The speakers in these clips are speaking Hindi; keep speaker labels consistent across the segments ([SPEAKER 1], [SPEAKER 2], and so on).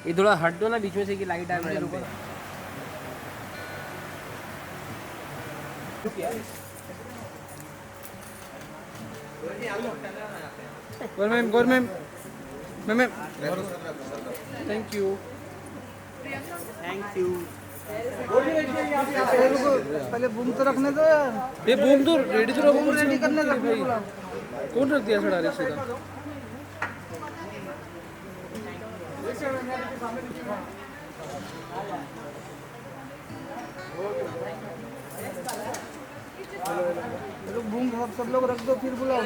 [SPEAKER 1] ये थोड़ा हट दो ना बीच में से कि लाइट आए मैडम पे। गौर ma'am ma'am ma'am thank you thank you.
[SPEAKER 2] पहले बूम तो रखने दो यार।
[SPEAKER 1] ये बूम तो रेडी तो रखो।
[SPEAKER 2] बूम रेडी करने रख
[SPEAKER 1] भाई
[SPEAKER 2] बोला।
[SPEAKER 1] कौन रख दिया सड़ा सीधा।
[SPEAKER 2] लोग बूम सब लोग रख दो फिर बुलाओ।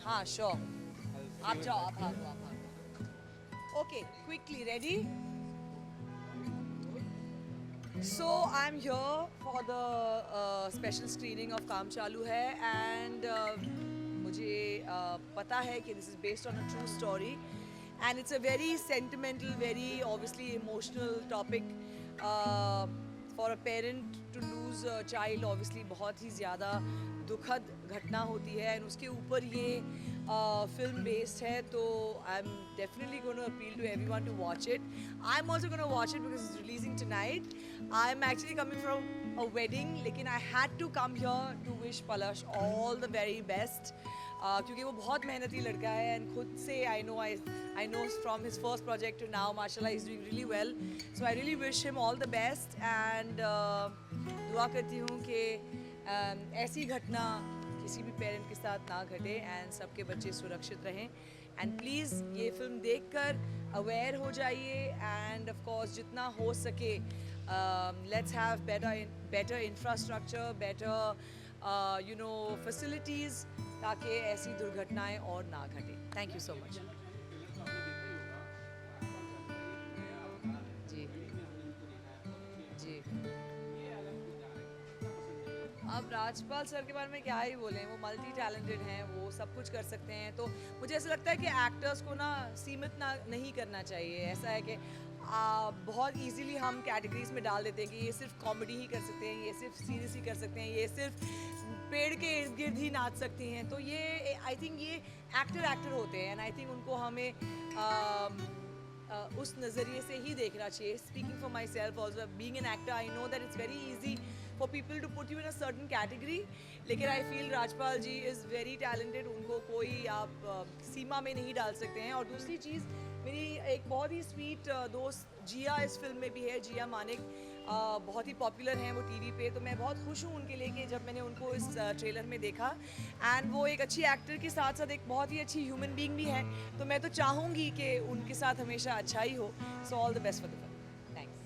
[SPEAKER 3] हाँ श्योर आप जाओ आप भागो okay quickly ready so I am here for the special screening of Kaam Chalu Hai and मुझे पता है कि this is based on a true story and it's a very sentimental very obviously emotional topic for a parent to lose a child obviously बहुत ही ज़्यादा दुखद घटना होती है एंड उसके ऊपर ये फिल्म बेस्ड है तो I am definitely gonna appeal to everyone to watch it I am also gonna watch it because it's releasing tonight I am actually coming from a wedding लेकिन I had to come here to wish Palash all the very best क्योंकि वो बहुत मेहनती लड़का है एंड खुद से I know from his first project to now माशाल्लाह is doing really well so I really wish him all the best and दुआ करती हूँ कि ऐसी घटना किसी भी पेरेंट के साथ ना घटे एंड सबके बच्चे सुरक्षित रहें एंड प्लीज़ ये फिल्म देखकर अवेयर हो जाइए एंड ऑफ कोर्स जितना हो सके let's have better infrastructure better you know facilities ताकि ऐसी दुर्घटनाएं और ना घटे थैंक यू सो मच जी जी अब राजपाल सर के बारे में क्या ही बोलें वो मल्टी टैलेंटेड हैं वो सब कुछ कर सकते हैं तो मुझे ऐसा लगता है कि एक्टर्स को ना सीमित ना नहीं करना चाहिए ऐसा है कि बहुत इजीली हम कैटेगरीज में डाल देते हैं कि ये सिर्फ कॉमेडी ही कर सकते हैं ये सिर्फ सीरियस ही कर सकते हैं ये सिर्फ पेड़ के इर्द गिर्द ही नाच सकती हैं तो ये आई थिंक ये एक्टर होते हैं एंड आई थिंक उनको हमें उस नज़रिए से ही देखना चाहिए speaking for myself also being an actor I know that it's very easy for people to put you in a certain category लेकिन I feel Rajpal ji is very talented उनको कोई आप सीमा में नहीं डाल सकते हैं और दूसरी चीज़ मेरी एक बहुत ही स्वीट दोस्त जिया इस फिल्म में भी है जिया मानिक बहुत ही पॉपुलर हैं वो टीवी पे तो मैं बहुत खुश हूँ उनके लिए कि जब मैंने उनको इस ट्रेलर में देखा एंड वो एक अच्छी एक्टर के साथ साथ एक बहुत ही अच्छी ह्यूमन बीइंग भी है तो मैं तो चाहूँगी कि उनके साथ हमेशा अच्छा ही हो so all the best for the film thanks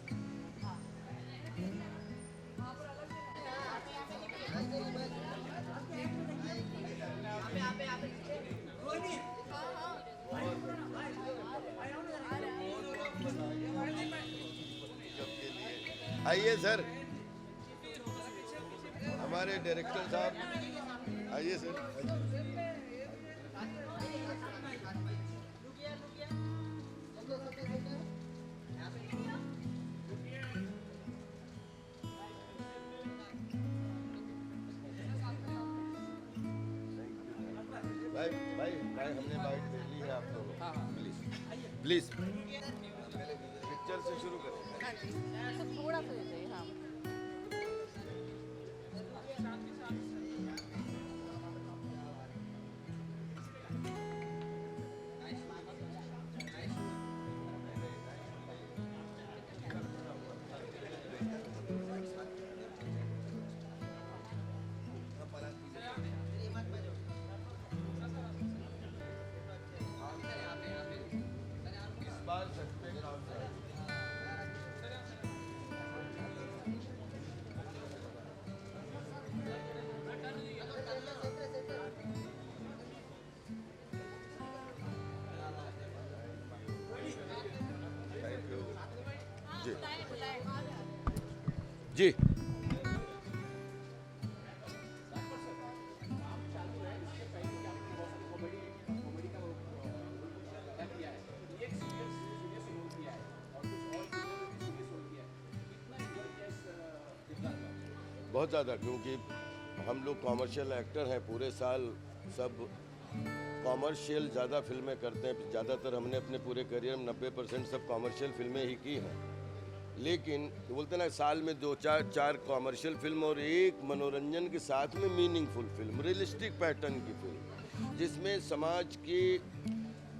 [SPEAKER 4] आइए सर हमारे डायरेक्टर साहब आइए सर भाई भाई भाई हमने बाइट दे ली है आप लोगों प्लीज प्लीज पिक्चर से शुरू करें
[SPEAKER 3] थोड़ा सा चाहिए हाँ
[SPEAKER 4] इस बार छत पे काम करें थैंक यू जी जी। बहुत ज़्यादा, क्योंकि हम लोग कॉमर्शियल एक्टर हैं, पूरे साल सब कॉमर्शियल ज़्यादा फिल्में करते हैं। ज़्यादातर हमने अपने पूरे करियर में 90% सब कॉमर्शियल फिल्में ही की हैं। लेकिन बोलते ना, साल में 2-4 कॉमर्शियल फिल्म और एक मनोरंजन के साथ में मीनिंगफुल फिल्म, रियलिस्टिक पैटर्न की फिल्म, जिसमें समाज की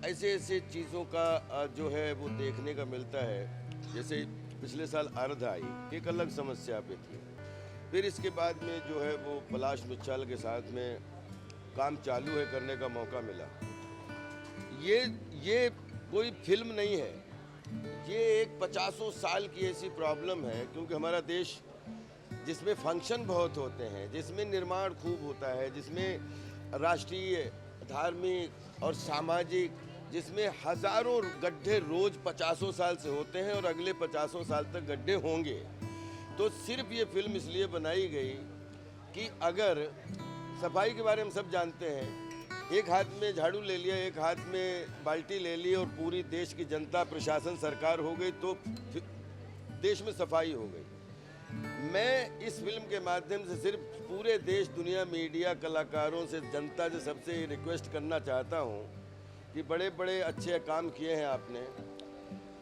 [SPEAKER 4] ऐसे ऐसे चीज़ों का जो है वो देखने का मिलता है। जैसे पिछले साल अर्ध आई, एक अलग समस्या पे थी। फिर इसके बाद में जो है वो पलाश मुच्छाल के साथ में काम चालू है करने का मौका मिला। ये कोई फिल्म नहीं है, ये एक 50 साल की ऐसी प्रॉब्लम है, क्योंकि हमारा देश जिसमें फंक्शन बहुत होते हैं, जिसमें निर्माण खूब होता है, जिसमें राष्ट्रीय, धार्मिक और सामाजिक, जिसमें हजारों गड्ढे रोज 50 साल से होते हैं और अगले 50 साल तक गड्ढे होंगे। तो सिर्फ ये फिल्म इसलिए बनाई गई कि अगर सफाई के बारे में सब जानते हैं, एक हाथ में झाड़ू ले लिया, एक हाथ में बाल्टी ले ली और पूरी देश की जनता, प्रशासन, सरकार हो गई तो देश में सफाई हो गई। मैं इस फिल्म के माध्यम से सिर्फ पूरे देश, दुनिया, मीडिया, कलाकारों से, जनता से सबसे रिक्वेस्ट करना चाहता हूँ कि बड़े बड़े अच्छे काम किए हैं आपने,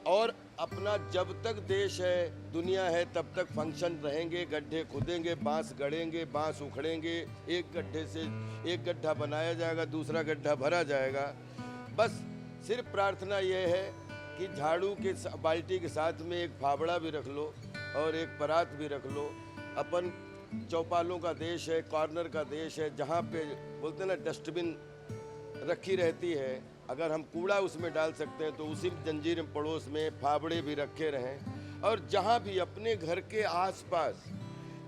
[SPEAKER 4] और अपना जब तक देश है, दुनिया है, तब तक फंक्शन रहेंगे, गड्ढे खुदेंगे, बांस गड़ेंगे, बांस उखड़ेंगे, एक गड्ढे से एक गड्ढा बनाया जाएगा, दूसरा गड्ढा भरा जाएगा। बस सिर्फ प्रार्थना ये है कि झाड़ू के बाल्टी के साथ में एक फावड़ा भी रख लो और एक परात भी रख लो। अपन चौपालों का देश है, कॉर्नर का देश है, जहाँ पे बोलते ना डस्टबिन रखी रहती है, अगर हम कूड़ा उसमें डाल सकते हैं तो उसी जंजीर पड़ोस में फावड़े भी रखे रहें। और जहाँ भी अपने घर के आसपास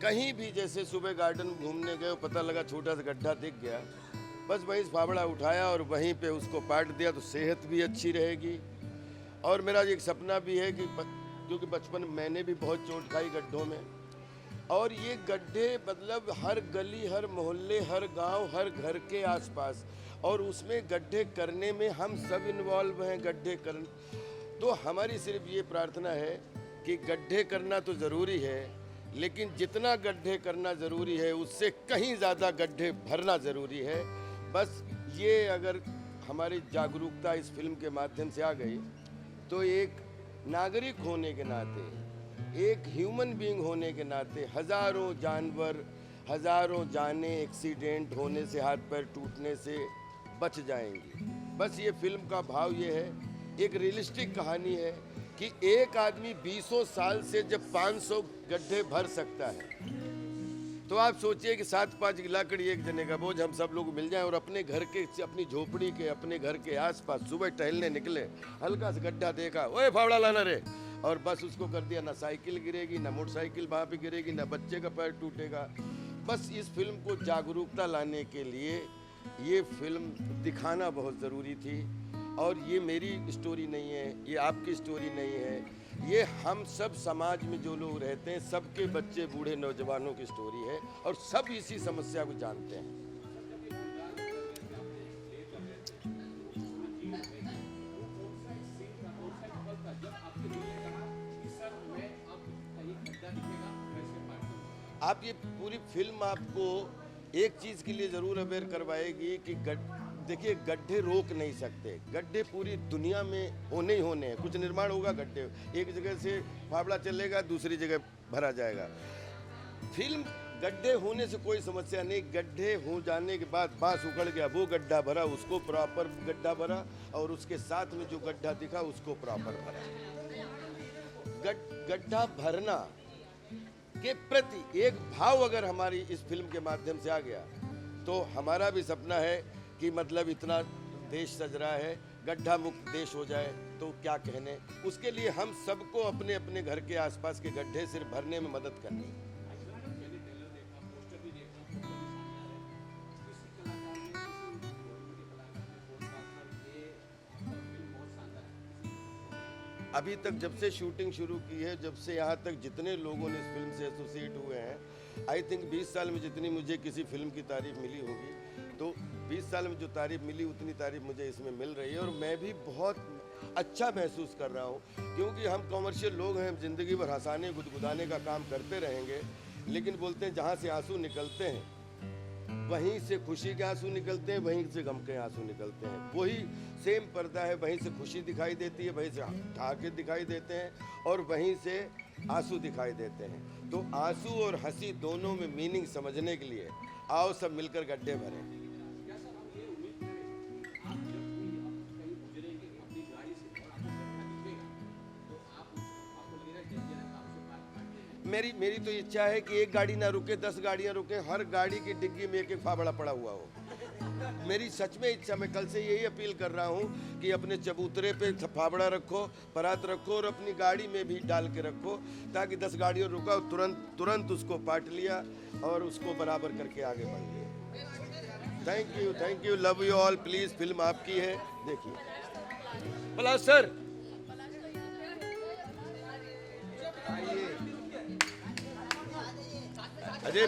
[SPEAKER 4] कहीं भी, जैसे सुबह गार्डन घूमने गए, पता लगा छोटा सा गड्ढा दिख गया, बस वहीं फावड़ा उठाया और वहीं पे उसको पाट दिया, तो सेहत भी अच्छी रहेगी। और मेरा एक सपना भी है कि क्योंकि बचपन मैंने भी बहुत चोट खाई गड्ढों में, और ये गड्ढे मतलब हर गली, हर मोहल्ले, हर गांव, हर घर के आसपास, और उसमें गड्ढे करने में हम सब इन्वॉल्व हैं। गड्ढे करने, तो हमारी सिर्फ ये प्रार्थना है कि गड्ढे करना तो ज़रूरी है, लेकिन जितना गड्ढे करना ज़रूरी है उससे कहीं ज़्यादा गड्ढे भरना ज़रूरी है। बस ये अगर हमारी जागरूकता इस फिल्म के माध्यम से आ गई, तो एक नागरिक होने के नाते, एक ह्यूमन बीइंग होने के नाते, हज़ारों जानवर, हज़ारों जानें एक्सीडेंट होने से, हाथ पैर टूटने से बच जाएंगी। बस ये फिल्म का भाव ये है, एक रियलिस्टिक कहानी है कि एक आदमी 20 साल से जब 500 गड्ढे भर सकता है, तो आप सोचिए कि 7-5 लकड़ी एक जने का बोझ हम सब लोग मिल जाएं और अपने घर के, अपनी झोपड़ी के, अपने घर के आसपास सुबह टहलने निकले, हल्का सा गड्ढा देखा, ओए फावड़ा लाना रे, और बस उसको कर दिया। ना साइकिल गिरेगी, ना मोटरसाइकिल वहाँ पे गिरेगी, ना बच्चे का पैर टूटेगा। बस इस फिल्म को जागरूकता लाने के लिए ये फिल्म दिखाना बहुत ज़रूरी थी। और ये मेरी स्टोरी नहीं है, ये आपकी स्टोरी नहीं है, ये हम सब समाज में जो लोग रहते हैं, सबके बच्चे, बूढ़े, नौजवानों की स्टोरी है, और सब इसी समस्या को जानते हैं। आप ये पूरी फिल्म आपको एक चीज़ के लिए ज़रूर अवेयर करवाएगी कि देखिए, गड्ढे रोक नहीं सकते, गड्ढे पूरी दुनिया में होने ही होने हैं। कुछ निर्माण होगा, गड्ढे एक जगह से फावड़ा चलेगा, दूसरी जगह भरा जाएगा। फिल्म गड्ढे होने से कोई समस्या नहीं, गड्ढे हो जाने के बाद बांस उखड़ गया, वो गड्ढा भरा, उसको प्रॉपर गड्ढा भरा, और उसके साथ में जो गड्ढा दिखा उसको प्रॉपर भरा। गड्ढा भरना के प्रति एक भाव अगर हमारी इस फिल्म के माध्यम से आ गया, तो हमारा भी सपना है कि मतलब इतना देश सज रहा है, गड्ढा मुक्त देश हो जाए तो क्या कहने। उसके लिए हम सबको अपने अपने घर के आसपास के गड्ढे सिर्फ भरने में मदद करनी। अभी तक जब से शूटिंग शुरू की है, जब से यहाँ तक जितने लोगों ने इस फिल्म से एसोसिएट हुए हैं, आई थिंक 20 साल में जितनी मुझे किसी फिल्म की तारीफ मिली होगी, तो 20 साल में जो तारीफ मिली उतनी तारीफ मुझे इसमें मिल रही है। और मैं भी बहुत अच्छा महसूस कर रहा हूँ, क्योंकि हम कॉमर्शियल लोग हैं, ज़िंदगी भर हंसाने गुदगुदाने का काम करते रहेंगे, लेकिन बोलते हैं जहाँ से आंसू निकलते हैं वहीं से खुशी के आंसू निकलते हैं, वहीं से गम के आंसू निकलते हैं। वही सेम पर्दा है, वहीं से खुशी दिखाई देती है, वहीं से ठहाके दिखाई देते हैं, और वहीं से आंसू दिखाई देते हैं। तो आंसू और हंसी दोनों में मीनिंग समझने के लिए आओ सब मिलकर गड्ढे भरें। मेरी तो इच्छा है कि एक गाड़ी ना रुके, 10 गाड़ियां रुके, हर गाड़ी की डिग्गी में एक एक फावड़ा पड़ा हुआ हो। मेरी सच में इच्छा, मैं कल से यही अपील कर रहा हूँ कि अपने चबूतरे पे फावड़ा रखो, परात रखो, और अपनी गाड़ी में भी डाल के रखो, ताकि 10 गाड़ियों रुका तुरंत उसको पाट लिया और उसको बराबर करके आगे बढ़ लिया। Thank you, love you all. Please, film आपकी है, देखिए। भला सर अजय,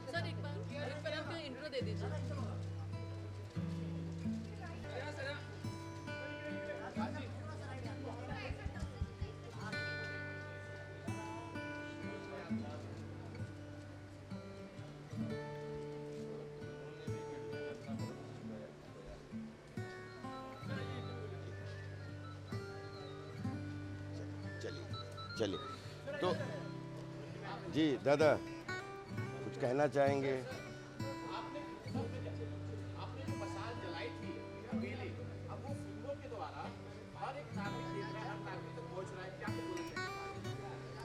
[SPEAKER 5] सर एक बार आपका इंट्रो दे दीजिए।
[SPEAKER 4] चलिए तो जी दादा कुछ कहना चाहेंगे?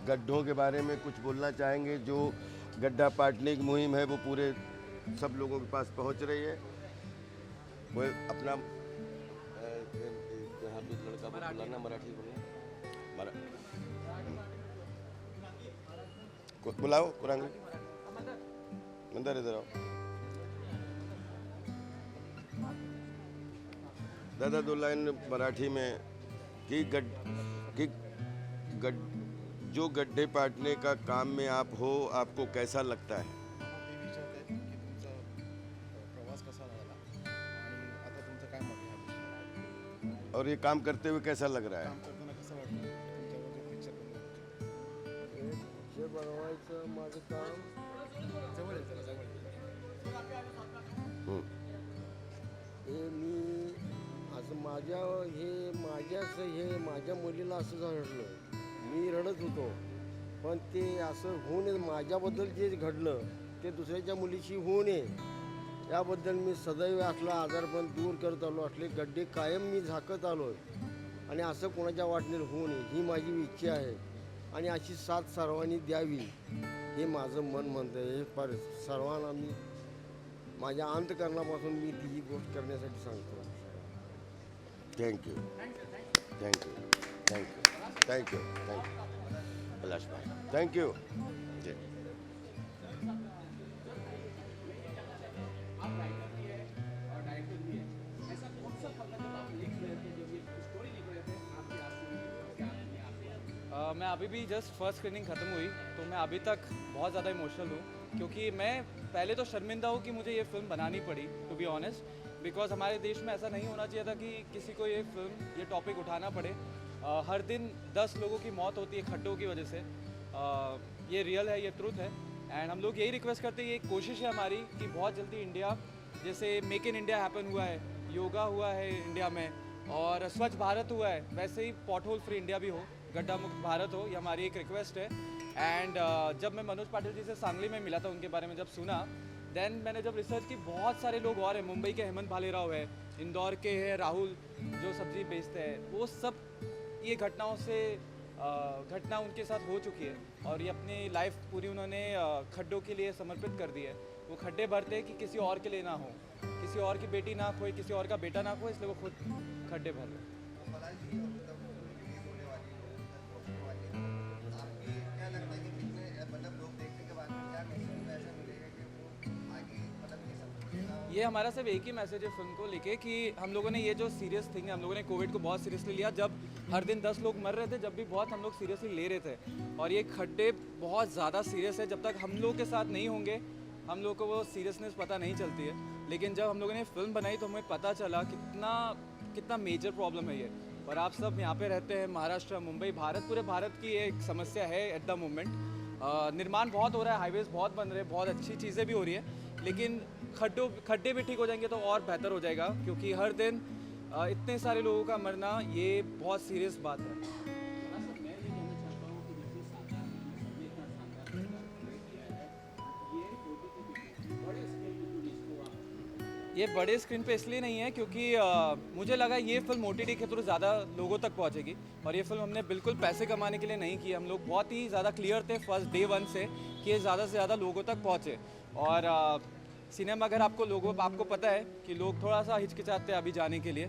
[SPEAKER 4] गड्ढों के बारे में कुछ बोलना चाहेंगे? जो गड्ढा पाटने की मुहिम है वो पूरे सब लोगों के पास पहुंच रही है। वो अपना यहाँ पे लड़का बोलना, मराठी बोलना, बुलाओ कुरांगी, मंदिर इधर आओ। दादा 2 लाइन मराठी में कि जो गड्ढे पाटने का काम में आप हो, आपको कैसा लगता है?
[SPEAKER 6] प्रवास कसा लागला आणि आता तुमचं काय मत आहे ह्या विषयावर?
[SPEAKER 4] और ये काम करते हुए कैसा लग रहा है?
[SPEAKER 6] काम करताना कसं वाटलं तुमच्यावर पिक्चर
[SPEAKER 2] बनवायचं माझं काम
[SPEAKER 6] जवळ आहे, जरा जवळ आहे.
[SPEAKER 2] हे मी असं माझ्या मुलीला असं घडलं, मी रडत होतो, पण ते असं होऊ नये, माझ्याबद्दल जे घडलं ते दुसऱ्याच्या मुलीशी होऊ नये याबद्दल मी सदैव असला आजारपण दूर करत आलो, असले गड्डे कायम मी झाकत आलो आहे, आणि असं कोणाच्या वाटणीवर होऊ नये ही माझी इच्छा आहे, आणि अशी साथ सर्वांनी द्यावी हे माझं मन म्हणतं. हे पर सर्वांना मी माझ्या अंतकरणापासून मी ती गोष्ट करण्यासाठी सांगतो.
[SPEAKER 4] थैंक यू कैलाश भाई, थैंक यू जी।
[SPEAKER 1] मैं अभी भी जस्ट फर्स्ट स्क्रीनिंग ख़त्म हुई तो मैं अभी तक बहुत ज़्यादा इमोशनल हूँ, क्योंकि मैं पहले तो शर्मिंदा हूँ कि मुझे ये फिल्म बनानी पड़ी, टू बी ऑनेस्ट, बिकॉज हमारे देश में ऐसा नहीं होना चाहिए था कि किसी को ये फिल्म, ये टॉपिक उठाना पड़े। हर दिन 10 लोगों की मौत होती है खड्डों की वजह से। ये रियल है, ये ट्रुथ है, एंड हम लोग यही रिक्वेस्ट करते हैं, ये एक कोशिश है हमारी कि बहुत जल्दी इंडिया, जैसे मेक इन इंडिया हैपन हुआ है, योगा हुआ है इंडिया में, और स्वच्छ भारत हुआ है, वैसे ही पॉट होल फ्री इंडिया भी हो, गड्ढा मुक्त भारत हो, ये हमारी एक रिक्वेस्ट है। एंड जब मैं मनोज पाटिल जी से सांगली में मिला था, उनके बारे में जब सुना, देन मैंने जब रिसर्च की, बहुत सारे लोग और हैं, मुंबई के हेमंत भालेराव है, इंदौर के हैं राहुल जो सब्जी बेचते हैं, वो सब ये घटनाओं से घटना उनके साथ हो चुकी है, और ये अपनी लाइफ पूरी उन्होंने खड्डों के लिए समर्पित कर दी है। वो खड्डे भरते हैं कि किसी और के लिए ना हो, किसी और की बेटी ना खोए, किसी और का बेटा ना खोए, इसलिए वो खुद खड्डे भर रहे हैं। ये हमारा सिर्फ एक ही मैसेज है फिल्म को लेके कि हम लोगों ने ये जो सीरियस थिंग है, हम लोगों ने कोविड को बहुत सीरियसली लिया। जब हर दिन 10 लोग मर रहे थे, जब भी बहुत हम लोग सीरियसली ले रहे थे। और ये खड्डे बहुत ज़्यादा सीरियस है, जब तक हम लोग के साथ नहीं होंगे हम लोग को वो सीरियसनेस पता नहीं चलती है। लेकिन जब हम लोगों ने फिल्म बनाई तो हमें पता चला कितना मेजर प्रॉब्लम है ये। और आप सब यहाँ पे रहते हैं, महाराष्ट्र, मुंबई, पूरे भारत की एक समस्या है एट द मोमेंट। निर्माण बहुत हो रहा है, हाईवेज बहुत बन रहे हैं, बहुत अच्छी चीज़ें भी हो रही है, लेकिन खड्डे भी ठीक हो जाएंगे तो और बेहतर हो जाएगा। क्योंकि हर दिन इतने सारे लोगों का मरना ये बहुत सीरियस बात है। ये बड़े स्क्रीन पे इसलिए नहीं है क्योंकि मुझे लगा ये फिल्म OTT के थ्रू ज़्यादा लोगों तक पहुंचेगी। और ये फिल्म हमने बिल्कुल पैसे कमाने के लिए नहीं की। हम लोग बहुत ही ज़्यादा क्लियर थे फर्स्ट डे 1 से कि ये ज़्यादा से ज़्यादा लोगों तक पहुँचे। और सिनेमा घर आपको पता है कि लोग थोड़ा सा हिचकिचाते हैं अभी जाने के लिए,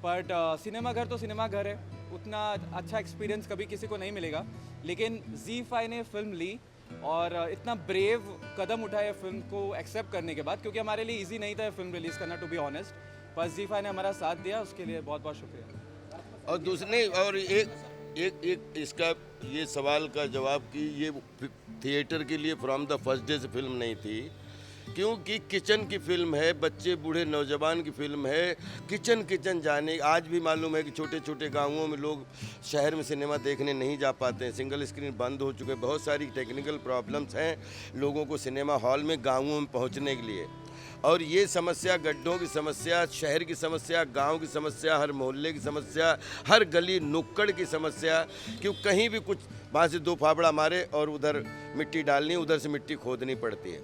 [SPEAKER 1] बट सिनेमा घर तो सिनेमा घर है, उतना अच्छा एक्सपीरियंस कभी किसी को नहीं मिलेगा। लेकिन ZEE5 ने फिल्म ली और इतना ब्रेव कदम उठाया फिल्म को एक्सेप्ट करने के बाद, क्योंकि हमारे लिए इजी नहीं था फिल्म रिलीज़ करना, टू बी ऑनेस्ट। पर ZEE5 ने हमारा साथ दिया, उसके लिए बहुत बहुत शुक्रिया।
[SPEAKER 4] और दूसरे और एक इसका ये सवाल का जवाब कि ये थिएटर के लिए फ्रॉम द फर्स्ट डे से फिल्म नहीं थी, क्योंकि किचन की फिल्म है, बच्चे बूढ़े नौजवान की फिल्म है। किचन जाने आज भी मालूम है कि छोटे छोटे गांवों में लोग शहर में सिनेमा देखने नहीं जा पाते हैं, सिंगल स्क्रीन बंद हो चुके हैं, बहुत सारी टेक्निकल प्रॉब्लम्स हैं लोगों को सिनेमा हॉल में गांवों में पहुंचने के लिए। और ये समस्या, गड्ढों की समस्या, शहर की समस्या, गांव की समस्या, हर मोहल्ले की समस्या, हर गली नुक्कड़ की समस्या, क्यों कहीं भी कुछ वहाँ से 2 फाफड़ा मारे और उधर मिट्टी डालनी, उधर से मिट्टी खोदनी पड़ती है।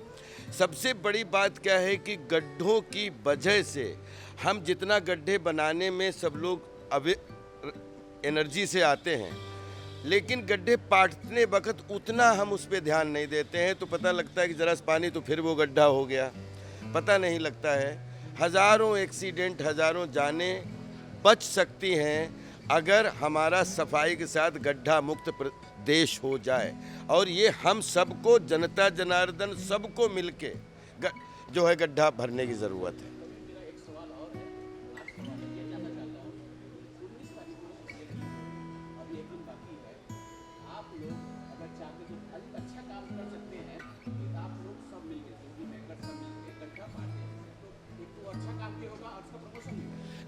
[SPEAKER 4] सबसे बड़ी बात क्या है कि गड्ढों की वजह से हम जितना गड्ढे बनाने में सब लोग एनर्जी से आते हैं, लेकिन गड्ढे पाटने वक्त उतना हम उस पर ध्यान नहीं देते हैं। तो पता लगता है कि ज़रा सा पानी तो फिर वो गड्ढा हो गया, पता नहीं लगता है। हज़ारों एक्सीडेंट, हज़ारों जानें बच सकती हैं अगर हमारा सफाई के साथ गड्ढा मुक्त देश हो जाए। और ये हम सबको, जनता जनार्दन सबको मिलके जो है गड्ढा भरने की ज़रूरत है।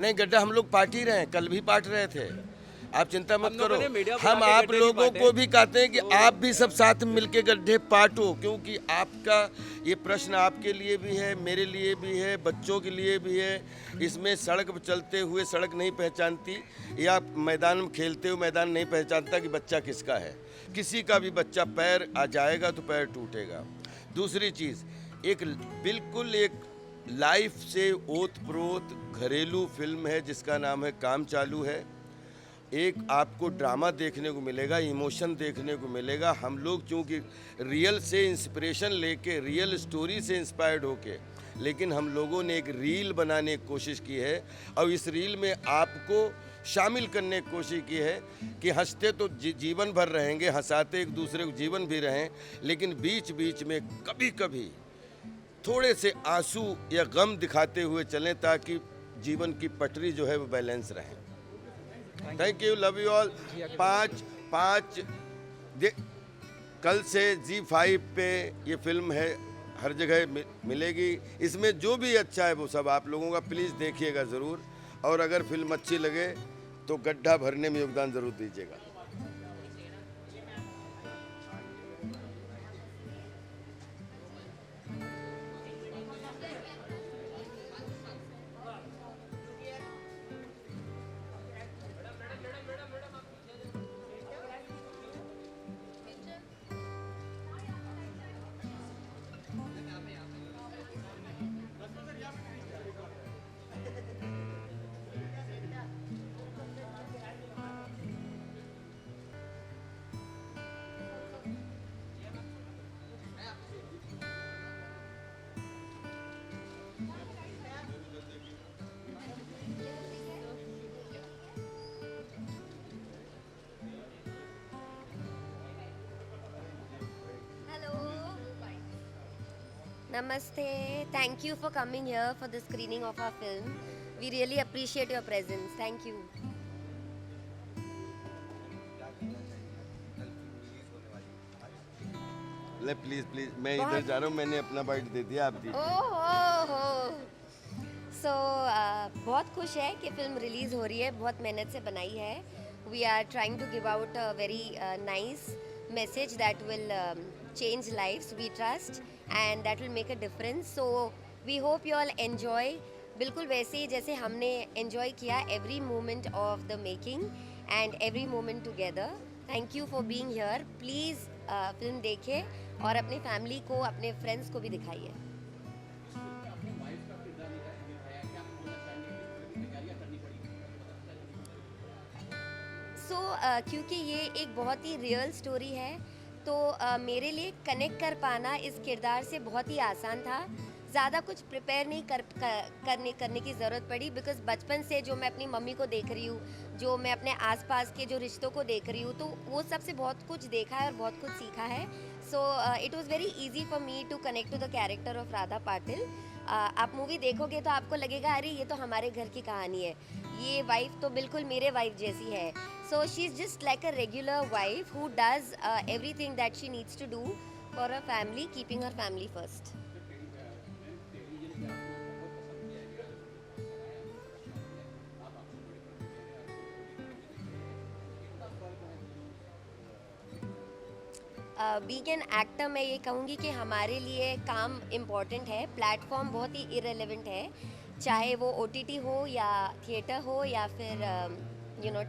[SPEAKER 4] नहीं, गड्ढा हम लोग पाट ही रहे हैं, कल भी पाट रहे थे, आप चिंता मत करो। हम आप लोगों को भी कहते हैं कि आप भी सब साथ मिलके गड्ढे पाटो, क्योंकि आपका ये प्रश्न आपके लिए भी है, मेरे लिए भी है, बच्चों के लिए भी है। इसमें सड़क पर चलते हुए सड़क नहीं पहचानती, या मैदान में खेलते हुए मैदान नहीं पहचानता कि बच्चा किसका है। किसी का भी बच्चा पैर आ जाएगा तो पैर टूटेगा। दूसरी चीज़, बिल्कुल एक लाइफ से ओत-प्रोत घरेलू फिल्म है जिसका नाम है काम चालू है। एक आपको ड्रामा देखने को मिलेगा, इमोशन देखने को मिलेगा। हम लोग चूँकि रियल से इंस्पिरेशन लेके, रियल स्टोरी से इंस्पायर्ड होके, लेकिन हम लोगों ने एक रील बनाने की कोशिश की है और इस रील में आपको शामिल करने की कोशिश की है कि हंसते तो जीवन भर रहेंगे, हंसाते एक दूसरे को जीवन भी रहें, लेकिन बीच बीच में कभी कभी थोड़े से आंसू या गम दिखाते हुए चलें ताकि जीवन की पटरी जो है वो बैलेंस रहे। Thank you, love you all. 5 कल से ZEE5 पे ये फिल्म है, हर जगह मिलेगी। इसमें जो भी अच्छा है वो सब आप लोगों का प्लीज़ देखिएगा ज़रूर, और अगर फिल्म अच्छी लगे तो गड्ढा भरने में योगदान ज़रूर दीजिएगा।
[SPEAKER 7] Namaste. Thank you for coming here for the screening of our film. We really appreciate your presence. Thank you.
[SPEAKER 4] ले प्लीज प्लीज, मैं इधर जा रहा हूँ, मैंने अपना बाइट दे दिया, आप दीजिए।
[SPEAKER 7] ओह सो बहुत खुश है कि फिल्म रिलीज़ हो रही है, बहुत मेहनत से बनाई है. We are trying to give out a very nice message that will change lifes, we trust, and that will make a difference. So we hope you all enjoy बिल्कुल वैसे ही जैसे हमने एन्जॉय किया every moment of the making and every moment together. Thank you for being here. Please film देखें और अपनी फैमिली को, अपने फ्रेंड्स को भी दिखाइए. क्योंकि ये एक बहुत ही रियल स्टोरी है तो मेरे लिए कनेक्ट कर पाना इस किरदार से बहुत ही आसान था. ज़्यादा कुछ प्रिपेयर नहीं करने की ज़रूरत पड़ी, बिकॉज़ बचपन से जो मैं अपनी मम्मी को देख रही हूँ, जो मैं अपने आसपास के जो रिश्तों को देख रही हूँ, तो वो सबसे बहुत कुछ देखा है और बहुत कुछ सीखा है. So it was very easy for me to connect to the character of Radha Patil. आप मूवी देखोगे तो आपको लगेगा अरे ये तो हमारे घर की कहानी है, ये वाइफ तो बिल्कुल मेरे वाइफ जैसी है. So she is just like a regular wife who does everything that she needs to do for a family, keeping her family first. Being an actor मैं ये कहूँगी कि हमारे लिए काम इम्पॉर्टेंट है, प्लेटफॉर्म बहुत ही इरेलेवेंट है, चाहे वो OTT हो या थिएटर हो या फिर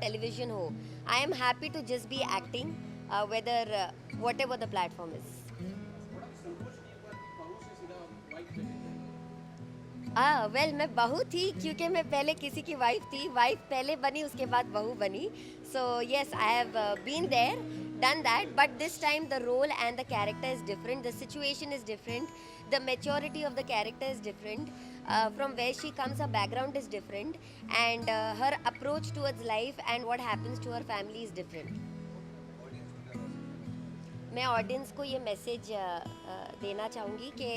[SPEAKER 7] टेलीविज़न हो. I am happy to just be acting whether whatever the platform is. Well मैं बहू थी क्योंकि मैं पहले किसी की वाइफ थी, वाइफ पहले बनी उसके बाद बहू बनी. So yes I have been there, done that, but this time the role and the character is different, the situation is different, the maturity of the character is different, from where she comes, her background is different, and her approach towards life and what happens to her family is different. मैं ऑडियंस को ये मैसेज देना चाहूँगी कि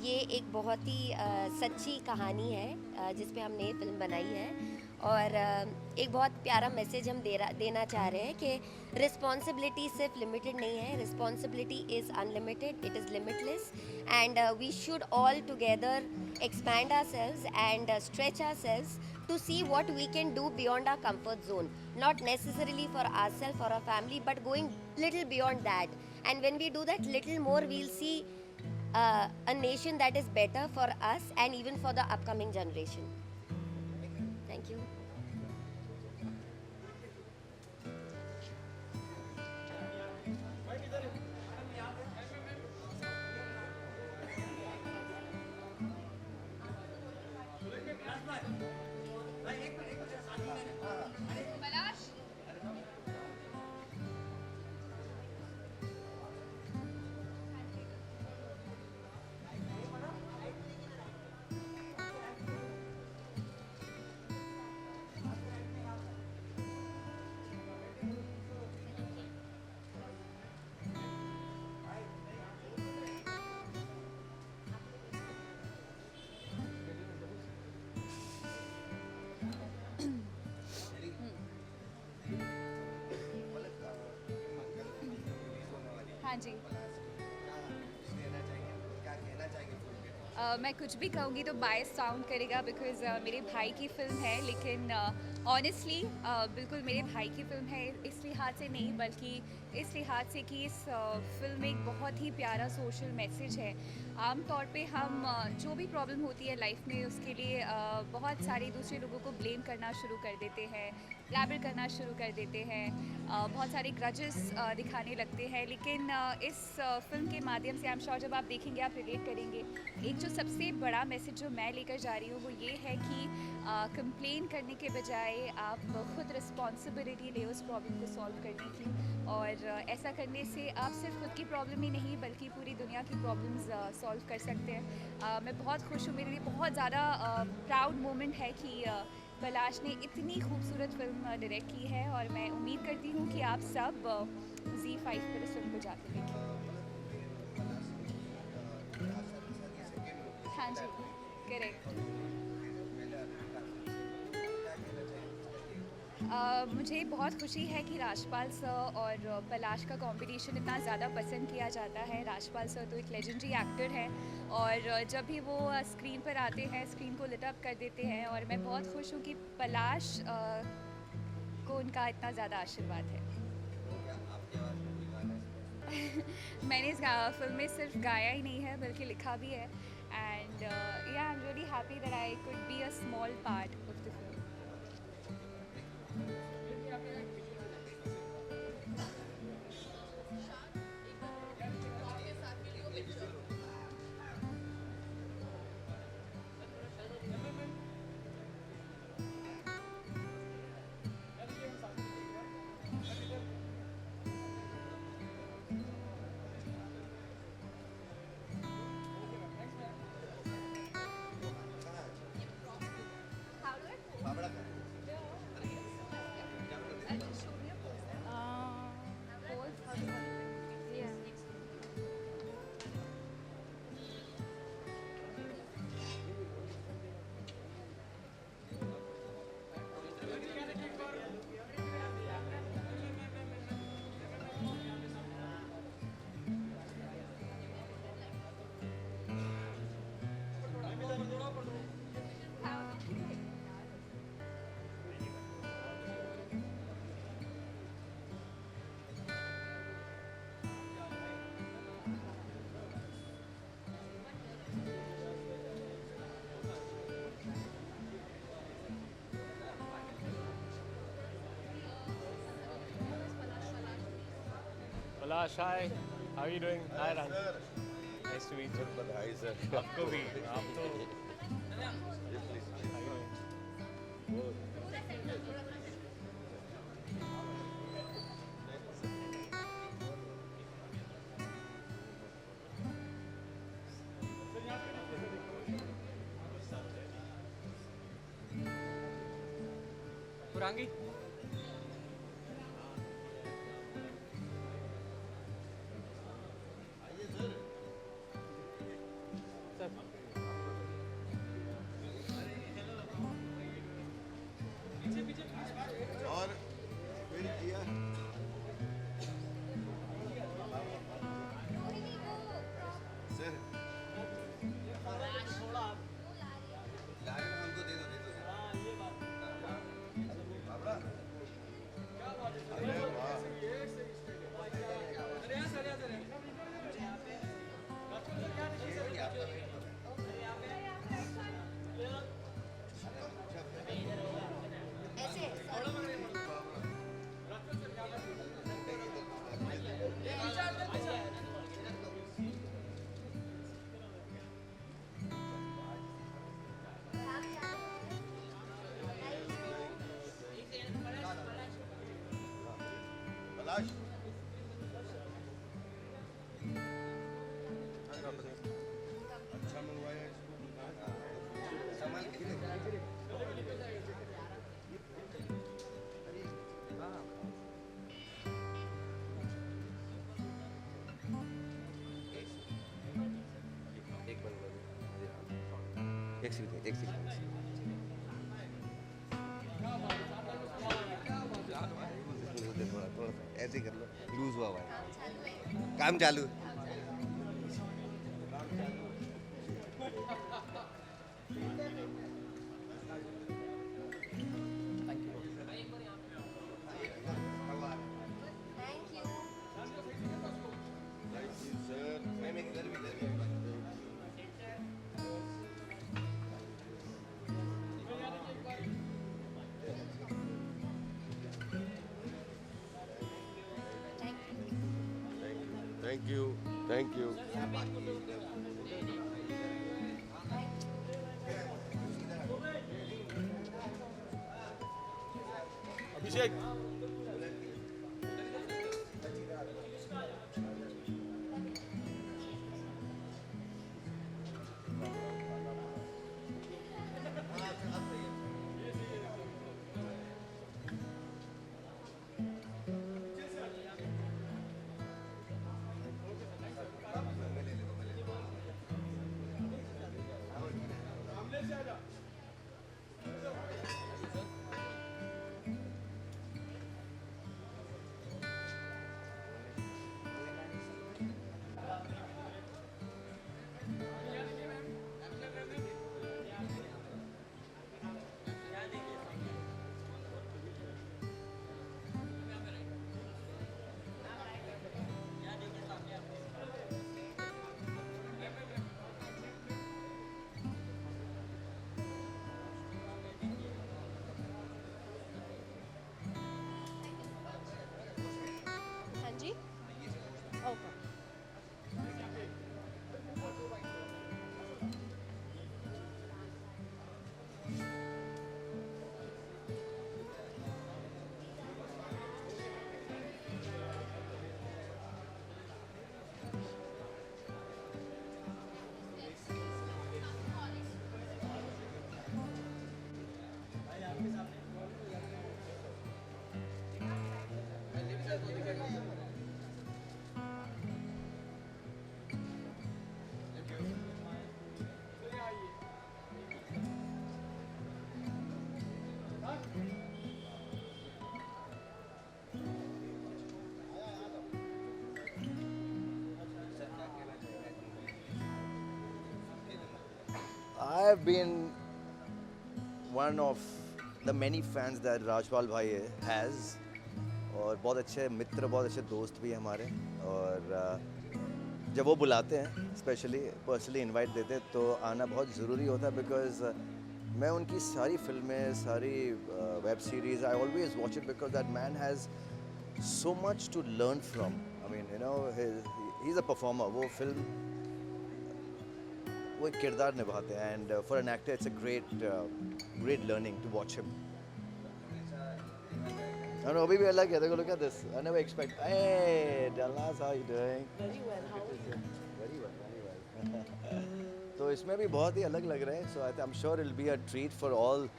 [SPEAKER 7] ये एक बहुत ही सच्ची कहानी है जिस पे हमने ये फिल्म बनाई है, और एक बहुत प्यारा मैसेज हम देना चाह रहे हैं कि रिस्पॉन्सिबिलिटी सिर्फ लिमिटेड नहीं है, responsibility is unlimited, it is limitless, and we should all together expand ourselves and stretch ourselves to see what we can do beyond our comfort zone, not necessarily for ourselves or our family, but going little beyond that. And when we do that little more, we'll see a nation that is better for us and even for the upcoming generation. Thank you.
[SPEAKER 8] हाँ जी, मैं कुछ भी कहूँगी तो बायस साउंड करेगा बिकॉज़ मेरे भाई की फ़िल्म है, लेकिन ऑनेस्टली बिल्कुल मेरे भाई की फ़िल्म है इस लिहाज से नहीं, बल्कि इस लिहाज से कि इस फ़िल्म में एक बहुत ही प्यारा सोशल मैसेज है. आम तौर पे हम जो भी प्रॉब्लम होती है लाइफ में उसके लिए बहुत सारे दूसरे लोगों को ब्लेम करना शुरू कर देते हैं, लेबल करना शुरू कर देते हैं, बहुत सारे ग्रजेस दिखाने लगते हैं. लेकिन इस फिल्म के माध्यम से आई एम श्योर जब आप देखेंगे आप रिलेट करेंगे. एक जो सबसे बड़ा मैसेज जो मैं लेकर जा रही हूँ वो ये है कि कंप्लेन करने के बजाय आप खुद रिस्पॉन्सिबिलिटी ले उस प्रॉब्लम को सॉल्व करने की, और ऐसा करने से आप सिर्फ खुद की प्रॉब्लम ही नहीं बल्कि पूरी दुनिया की प्रॉब्लम्स सॉल्व कर सकते हैं. मैं बहुत खुश हूँ, मेरे लिए बहुत ज़्यादा प्राउड मोमेंट है कि पलाश ने इतनी खूबसूरत फिल्म डायरेक्ट की है, और मैं उम्मीद करती हूँ कि आप सब ZEE5 पर इस फिल्म को जाकर देखें. हाँ जी, करेक्ट। मुझे बहुत खुशी है कि राजपाल सर और पलाश का कंपटीशन इतना ज़्यादा पसंद किया जाता है। राजपाल सर तो एक लेजेंडरी एक्टर हैं और जब भी वो स्क्रीन पर आते हैं, स्क्रीन को लिट अप कर देते हैं और मैं बहुत खुश हूँ कि पलाश को उनका इतना ज़्यादा आशीर्वाद है। मैंने इस फिल्म में सिर्फ गाया ही नहीं है बल्कि लिखा भी है एंड या I am really happy that I could be a small part of the film.
[SPEAKER 9] Palash, hi. How are you doing? Hi, Ran. Nice to meet you.
[SPEAKER 4] बधाई सर।
[SPEAKER 9] आपको भी। आप तो How are you doing?
[SPEAKER 1] पुरांगी
[SPEAKER 4] और फिर किया सर अरे वाह पलाश अच्छा मंगवाया इसको संभाल के एक सेकंड थोड़ा थोड़ा ऐसे कर लो लूज हुआ हुआ है काम चालू thank you thank you
[SPEAKER 1] Abhishek
[SPEAKER 7] हाँ जी okay
[SPEAKER 10] I've been one of the many fans that Rajpal भाई has और बहुत अच्छे मित्र बहुत अच्छे दोस्त भी हैं हमारे और जब वो बुलाते हैं स्पेशली पर्सनली इनवाइट देते हैं तो आना बहुत ज़रूरी होता है बिकॉज मैं उनकी सारी फिल्में सारी web series I always watch it because that man has so much to learn from. I mean, you know, he's a performer. वो फिल्म वो एक किरदार निभाते हैं and for an actor it's a great learning to watch him. And अभी भी अलग है. Look at this. I never expect. Hey, Dallas, how you doing?
[SPEAKER 3] Very well. How are you?
[SPEAKER 10] Very well. तो इसमें भी बहुत ही अलग लग रहे हैं. So I'm sure it'll be a treat for all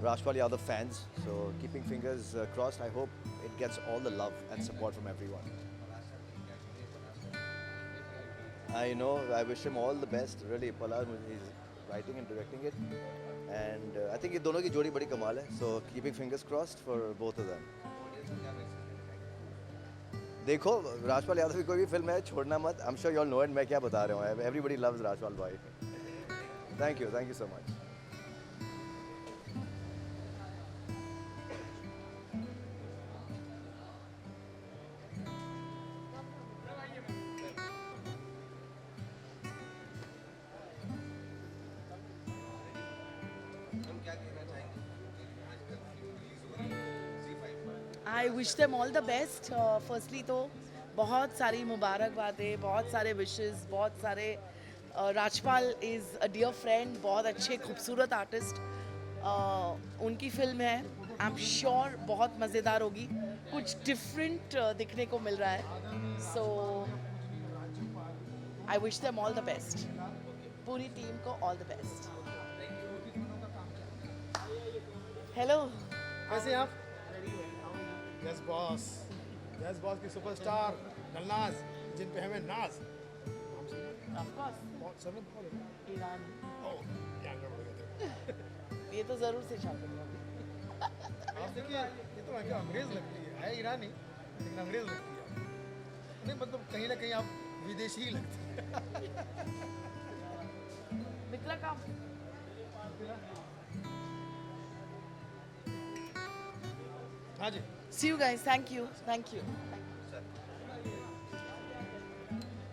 [SPEAKER 10] Rajpal Yadav fans. So keeping fingers crossed. I hope it gets all the love and support from everyone. I know. I wish him all the best. Really, Pala is writing and directing it, and I think ये दोनों की जोड़ी बड़ी कमाल है. So keeping fingers crossed for both of them. देखो राजपाल यादव की कोई भी फिल्म है छोड़ना मत. I'm sure you all know it. मैं क्या बता रहा हूँ. Everybody loves राजपाल भाई. Thank you so much.
[SPEAKER 11] I wish them all the best. Firstly तो बहुत सारी मुबारकबादें, बहुत सारे विशेस, बहुत सारे Rajpal is a dear friend, बहुत अच्छे खूबसूरत आर्टिस्ट. उनकी फिल्म है, आई एम श्योर बहुत मज़ेदार होगी. कुछ डिफरेंट दिखने को मिल रहा है. So I wish them all the best. पूरी टीम को ऑल द बेस्ट. हेलो,
[SPEAKER 6] कैसे हैं आप? यस बॉस की सुपरस्टार नलनाज, जिन पे हमें नाज.
[SPEAKER 11] ऑफ कोर्स
[SPEAKER 6] बहुत सब लोग बोले
[SPEAKER 11] ईरानी.
[SPEAKER 6] ओह यहाँ गड़बड़ गए थे.
[SPEAKER 11] ये तो ज़रूर से शामिल होगी.
[SPEAKER 6] आप देखिए ये तो क्या अंग्रेज लगती है ईरानी, लेकिन अंग्रेज लगती है. नहीं मतलब कहीं ना कहीं आप विदेशी ही लगती है.
[SPEAKER 11] मित्रा का
[SPEAKER 6] हाँ जी.
[SPEAKER 11] See you guys. Thank you. Thank you.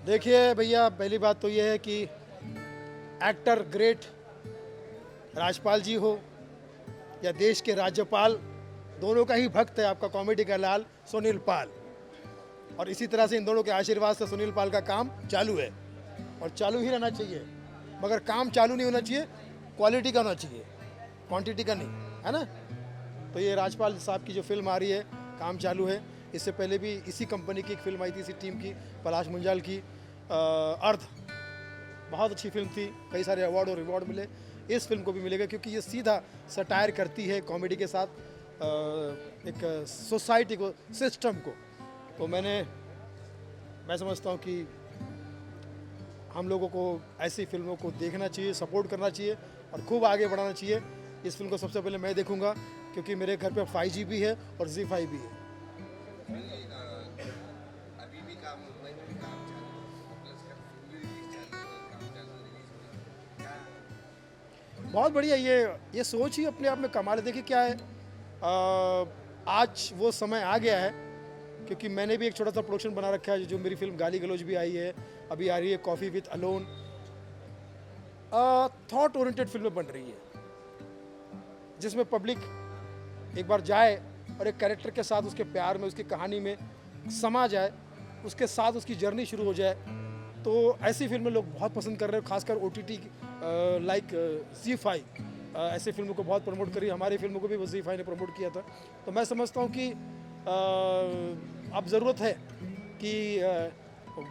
[SPEAKER 6] देखिए भैया, पहली बात तो ये है कि एक्टर ग्रेट राजपाल जी हो या देश के राज्यपाल, दोनों का ही भक्त है आपका कॉमेडी का लाल सुनील पाल. और इसी तरह से इन दोनों के आशीर्वाद से सुनील पाल का काम चालू है और चालू ही रहना चाहिए. मगर काम चालू नहीं होना चाहिए, क्वालिटी का होना चाहिए, क्वांटिटी का नहीं, है ना. तो ये राजपाल साहब की जो फिल्म आ रही है, काम चालू है. इससे पहले भी इसी कंपनी की एक फिल्म आई थी, इसी टीम की, पलाश मुंजाल की, अर्थ. बहुत अच्छी फिल्म थी, कई सारे अवार्ड और रिवॉर्ड मिले. इस फिल्म को भी मिलेगा क्योंकि ये सीधा सटायर करती है कॉमेडी के साथ एक सोसाइटी को, सिस्टम को. तो मैं समझता हूँ कि हम लोगों को ऐसी फिल्मों को देखना चाहिए, सपोर्ट करना चाहिए और खूब आगे बढ़ाना चाहिए। इस फिल्म को सबसे पहले मैं देखूंगा क्योंकि मेरे घर पे 5G भी है और ZEE5 भी है।
[SPEAKER 12] अभी भी काम मुंबई में भी काम चालू है, प्लस का फिल्म भी रिलीज चालू है, काम चालू रिलीज में क्या
[SPEAKER 6] बहुत बढ़िया, ये सोच ही अपने आप में कमाल है। देखिए क्या है, आज वो समय आ गया है क्योंकि मैंने भी एक छोटा सा प्रोडक्शन बना रखा है, जो मेरी फिल्म गाली गलौज भी आई है, अभी आ रही है coffee with alone. Thought oriented फिल्में बन रही है जिसमें पब्लिक एक बार जाए और एक कैरेक्टर के साथ उसके प्यार में, उसकी कहानी में समा जाए, उसके साथ उसकी जर्नी शुरू हो जाए। तो ऐसी फिल्में लोग बहुत पसंद कर रहे हैं, खासकर OTT लाइक ZEE5 ऐसे फिल्मों को बहुत प्रमोट करी। हमारी फिल्मों को भी वो ZEE5 ने प्रमोट किया था। तो मैं समझता हूँ कि अब ज़रूरत है कि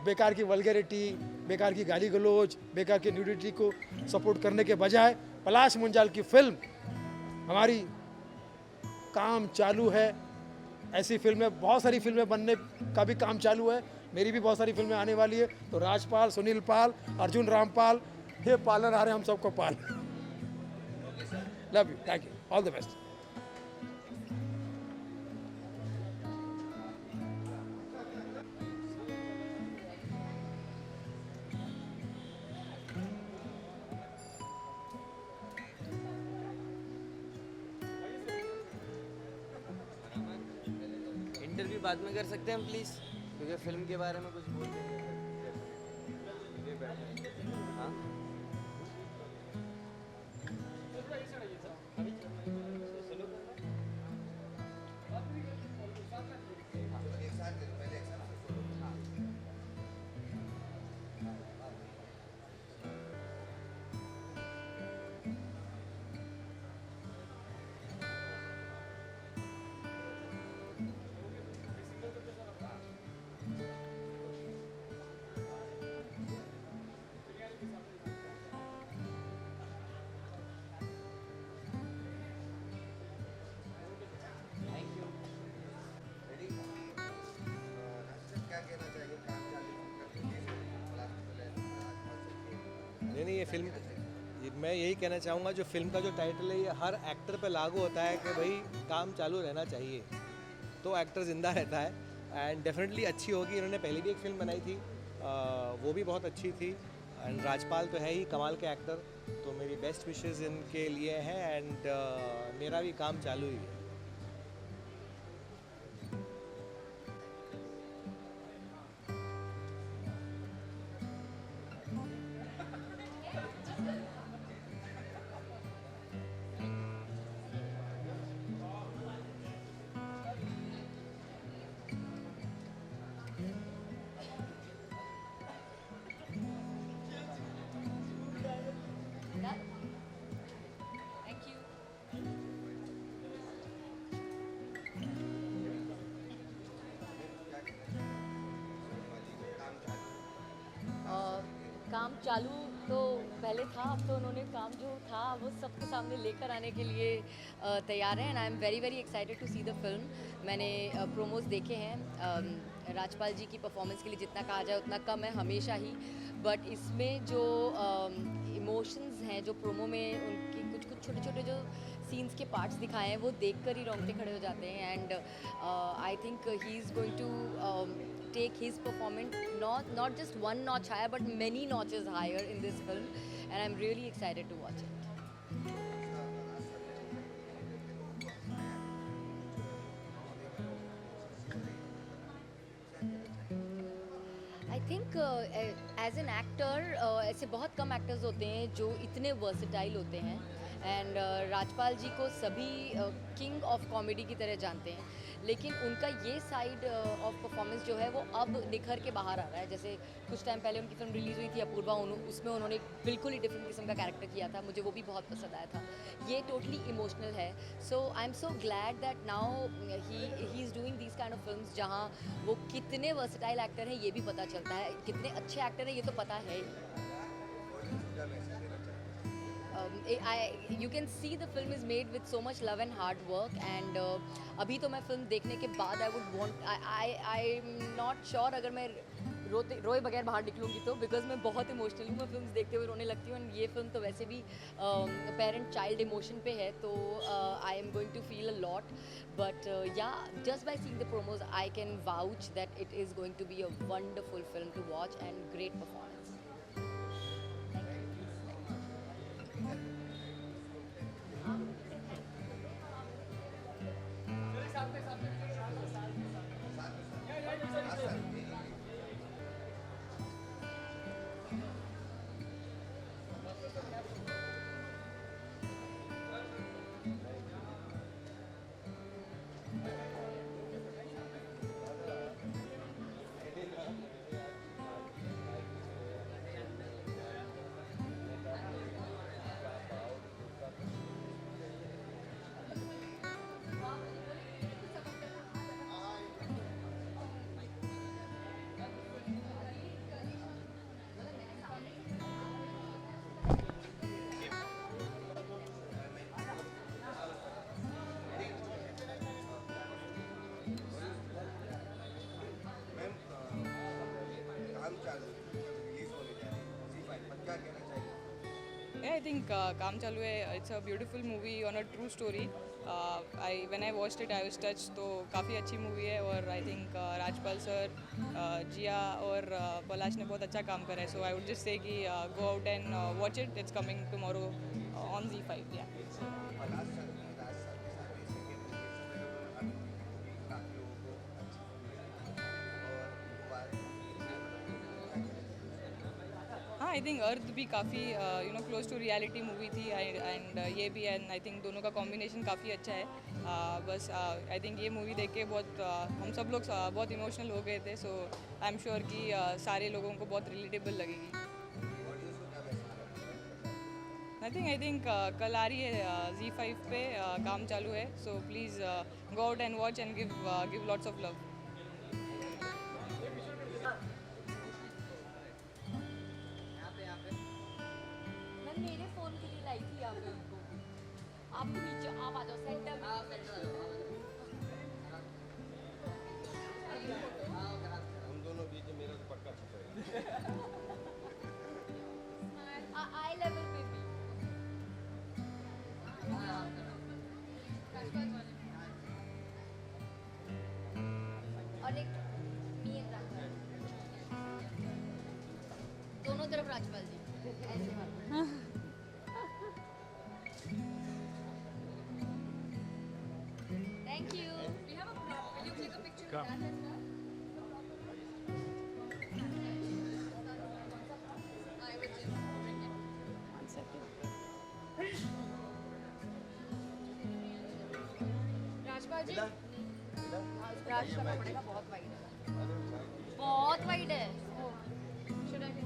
[SPEAKER 6] बेकार की वल्गैरिटी, बेकार की गाली गलौज, बेकार की न्यूडिटी को सपोर्ट करने के बजाय पलाश मुंजाल की फिल्म हमारी काम चालू है। ऐसी फिल्में, बहुत सारी फिल्में बनने का भी काम चालू है। मेरी भी बहुत सारी फिल्में आने वाली है। तो राजपाल, सुनील पाल, अर्जुन रामपाल, हे पालन हारे हम सबको पाल। Love you, thank you, all the best.
[SPEAKER 13] Interview बाद में कर सकते हैं हम प्लीज़, क्योंकि फिल्म के बारे में कुछ बोल दें। हाँ
[SPEAKER 9] नहीं, ये फिल्म, मैं यही कहना चाहूँगा, जो फिल्म का जो टाइटल है ये हर एक्टर पे लागू होता है कि भाई काम चालू रहना चाहिए, तो एक्टर ज़िंदा रहता है। एंड डेफिनेटली अच्छी होगी। इन्होंने पहले भी एक फिल्म बनाई थी, वो भी बहुत अच्छी थी। एंड राजपाल तो है ही कमाल के एक्टर, तो मेरी बेस्ट विशेज़ इनके लिए हैं। एंड मेरा भी काम चालू ही है।
[SPEAKER 14] काम चालू तो पहले था, अब तो उन्होंने काम जो था वो सबके सामने लेकर आने के लिए तैयार हैं। And I am very very excited to see the film. मैंने प्रोमोज देखे हैं। राजपाल जी की परफॉर्मेंस के लिए जितना कहा जाए उतना कम है हमेशा ही, बट इसमें जो इमोशंस हैं, जो प्रोमो में उनकी कुछ कुछ छोटे छोटे जो सीन्स के पार्ट्स दिखाए हैं, वो देखकर ही रोंगटे खड़े हो जाते हैं। And I think he is going to take his performance not just one notch higher but many notches higher in this film, and I'm really excited to watch it. I think as an actor ऐसे बहुत कम एक्टर्स होते हैं जो इतने वर्सेटाइल होते हैं। एंड राजपाल जी को सभी किंग ऑफ कॉमेडी की तरह जानते हैं, लेकिन उनका ये साइड ऑफ परफॉर्मेंस जो है वो अब निखर के बाहर आ रहा है। जैसे कुछ टाइम पहले उनकी फिल्म रिलीज़ हुई थी अपूर्वा, उसमें उन्होंने बिल्कुल ही डिफरेंट किस्म का कैरेक्टर किया था, मुझे वो भी बहुत पसंद आया था। ये टोटली इमोशनल है। So I am so glad that now he is doing these kind of films जहाँ वो कितने वर्सेटाइल एक्टर हैं ये भी पता चलता है, कितने अच्छे एक्टर हैं ये तो पता है। You can see the film is made with so much love and hard work, and अभी तो मैं फिल्म देखने के बाद I'm not sure अगर मैं रोए बगैर बाहर निकलूंगी तो, बिकॉज मैं बहुत इमोशनल हूँ, मैं फिल्म देखते हुए रोने लगती हूँ। एंड ये फिल्म तो वैसे भी पेरेंट चाइल्ड इमोशन पे है, तो I am going to feel a lot, but yeah just by seeing the promos I can vouch that it is going to be a wonderful film to watch and great performance.
[SPEAKER 5] I think काम चालू है, it's a beautiful movie on a true story. When I watched it I was touched, तो काफ़ी अच्छी मूवी है और I think राजपाल सर, जिया और पलाश ने बहुत अच्छा काम करा है. So I would just say कि go out and watch it. It's coming tomorrow on Z5. Yeah. हाँ, आई थिंक अर्थ भी काफ़ी क्लोज टू रियलिटी मूवी थी एंड ये भी, एंड आई थिंक दोनों का कॉम्बिनेशन काफ़ी अच्छा है. बस आई थिंक ये मूवी देख के बहुत हम सब लोग बहुत इमोशनल हो गए थे. सो आई एम श्योर कि सारे लोगों को बहुत रिलेटेबल लगेगी. आई थिंक कल आ रही है Z5 पे, काम चालू है. So please go out and watch and give lots of love.
[SPEAKER 14] मेरे फोन के लिए लाई थी यहाँ पे उनको. आप नीचे आप आ जाओ सेंटर में.
[SPEAKER 4] हम दोनों बीच में मेरा तो पक्का छुपेगा.
[SPEAKER 14] आई लेवल पे भी. और एक मी एंड राजपाल, दोनों तरफ राजपाल जी. Thank you. We have a prop. Will you take a picture of that as well? I will just bring it. 1 second. Rajpal जी, राज करना पड़ेगा, बहुत वाइड है. बहुत वाइड है. Should I take?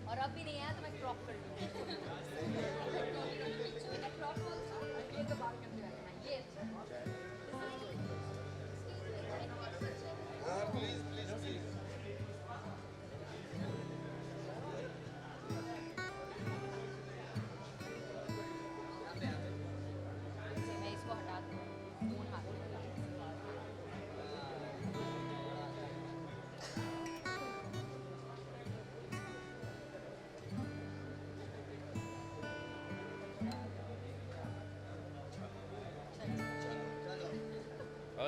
[SPEAKER 14] और अब भी नहीं आया तो मैं क्रॉप कर दूँगी. ये तो बात करते हैं. ये
[SPEAKER 4] प्लीज प्लीज प्लीज.
[SPEAKER 14] मैं इसको हटा दूँ. फोन हाथ में लगा.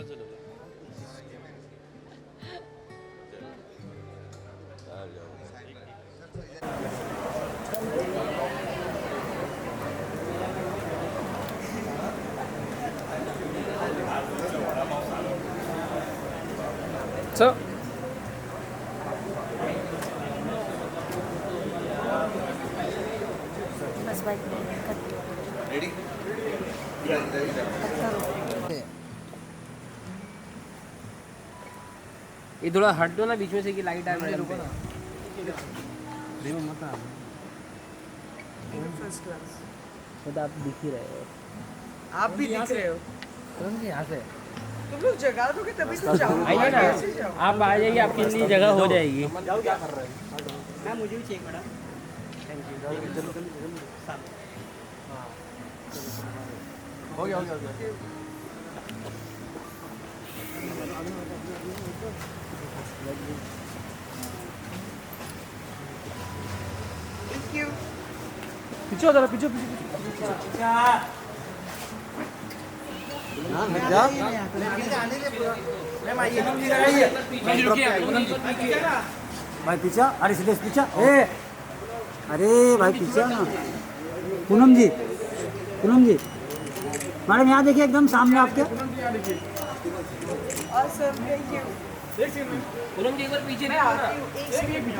[SPEAKER 4] चलो आ जाओ.
[SPEAKER 15] सर
[SPEAKER 12] रेडी
[SPEAKER 15] ये थोड़ा हट दो ना बीच में से कि लाइट आए मैडम पे तो आप दिख ही रहे हो
[SPEAKER 3] आप भी दिख रहे हो
[SPEAKER 15] तुरंत यहाँ से
[SPEAKER 3] तुम लोग जगा दोगे तभी तो जाओ
[SPEAKER 15] आइए ना आप आ जाइए आपके लिए जगह हो जाएगी
[SPEAKER 13] क्या कर रहे हैं मैम मुझे भी चाहिए मैडम
[SPEAKER 9] हो गया
[SPEAKER 3] थैंक यू
[SPEAKER 9] पीछे हो जरा पीछे
[SPEAKER 13] भाई पीछा अरे सीधे पीछा ए अरे भाई पीछा ना पूनम जी मैडम यहाँ देखिए एकदम सामने आपके
[SPEAKER 3] awesome thank you
[SPEAKER 15] पूनम जी एक बार पीछे
[SPEAKER 3] मैं आती हूँ एक सेकंड